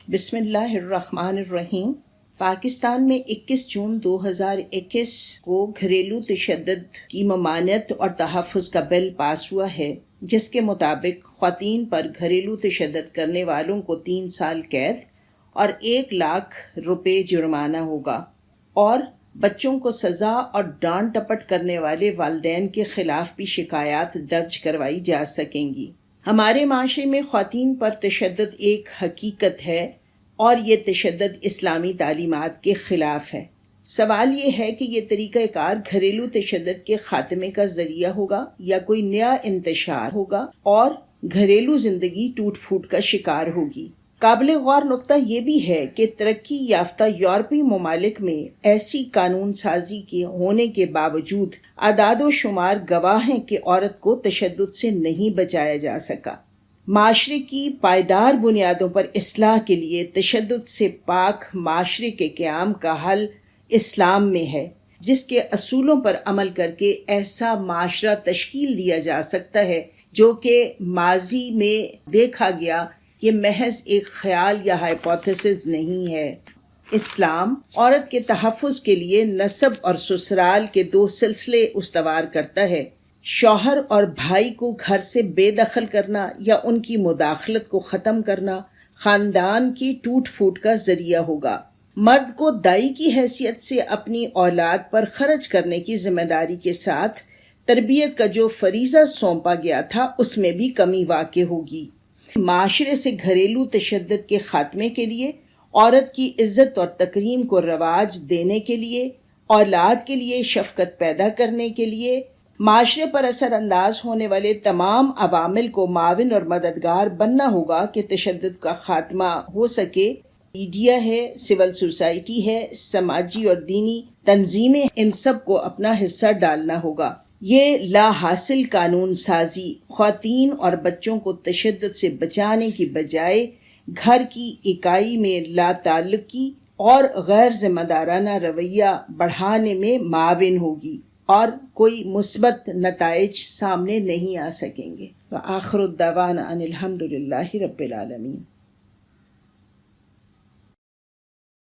بسم اللہ الرحمن الرحیم۔ پاکستان میں 21 جون 2021 کو گھریلو تشدد کی ممانعت اور تحفظ کا بل پاس ہوا ہے، جس کے مطابق خواتین پر گھریلو تشدد کرنے والوں کو 3 سال قید اور 1 لاکھ روپے جرمانہ ہوگا، اور بچوں کو سزا اور ڈانٹ ٹپٹ کرنے والے والدین کے خلاف بھی شکایات درج کروائی جا سکیں گی۔ ہمارے معاشرے میں خواتین پر تشدد ایک حقیقت ہے اور یہ تشدد اسلامی تعلیمات کے خلاف ہے۔ سوال یہ ہے کہ یہ طریقہ کار گھریلو تشدد کے خاتمے کا ذریعہ ہوگا یا کوئی نیا انتشار ہوگا اور گھریلو زندگی ٹوٹ پھوٹ کا شکار ہوگی۔ قابل غور نکتہ یہ بھی ہے کہ ترقی یافتہ یورپی ممالک میں ایسی قانون سازی کے ہونے کے باوجود اعداد و شمار گواہ ہیں کہ عورت کو تشدد سے نہیں بچایا جا سکا۔ معاشرے کی پائیدار بنیادوں پر اصلاح کے لیے تشدد سے پاک معاشرے کے قیام کا حل اسلام میں ہے، جس کے اصولوں پر عمل کر کے ایسا معاشرہ تشکیل دیا جا سکتا ہے جو کہ ماضی میں دیکھا گیا یہ محض ایک خیال یا ہائپوتھیسس نہیں ہے۔ اسلام عورت کے تحفظ کے لیے نسب اور سسرال کے 2 سلسلے استوار کرتا ہے۔ شوہر اور بھائی کو گھر سے بے دخل کرنا یا ان کی مداخلت کو ختم کرنا خاندان کی ٹوٹ پھوٹ کا ذریعہ ہوگا۔ مرد کو دائی کی حیثیت سے اپنی اولاد پر خرچ کرنے کی ذمہ داری کے ساتھ تربیت کا جو فریضہ سونپا گیا تھا اس میں بھی کمی واقع ہوگی۔ معاشرے سے گھریلو تشدد کے خاتمے کے لیے، عورت کی عزت اور تکریم کو رواج دینے کے لیے، اولاد کے لیے شفقت پیدا کرنے کے لیے، معاشرے پر اثر انداز ہونے والے تمام عوامل کو معاون اور مددگار بننا ہوگا کہ تشدد کا خاتمہ ہو سکے۔ میڈیا ہے، سول سوسائٹی ہے، سماجی اور دینی تنظیمیں، ان سب کو اپنا حصہ ڈالنا ہوگا۔ یہ لا حاصل قانون سازی خواتین اور بچوں کو تشدد سے بچانے کی بجائے گھر کی اکائی میں لا تعلقی اور غیر ذمہ دارانہ رویہ بڑھانے میں معاون ہوگی اور کوئی مثبت نتائج سامنے نہیں آ سکیں گے۔ وآخر الدعوانا ان الحمد للہ رب العالمین۔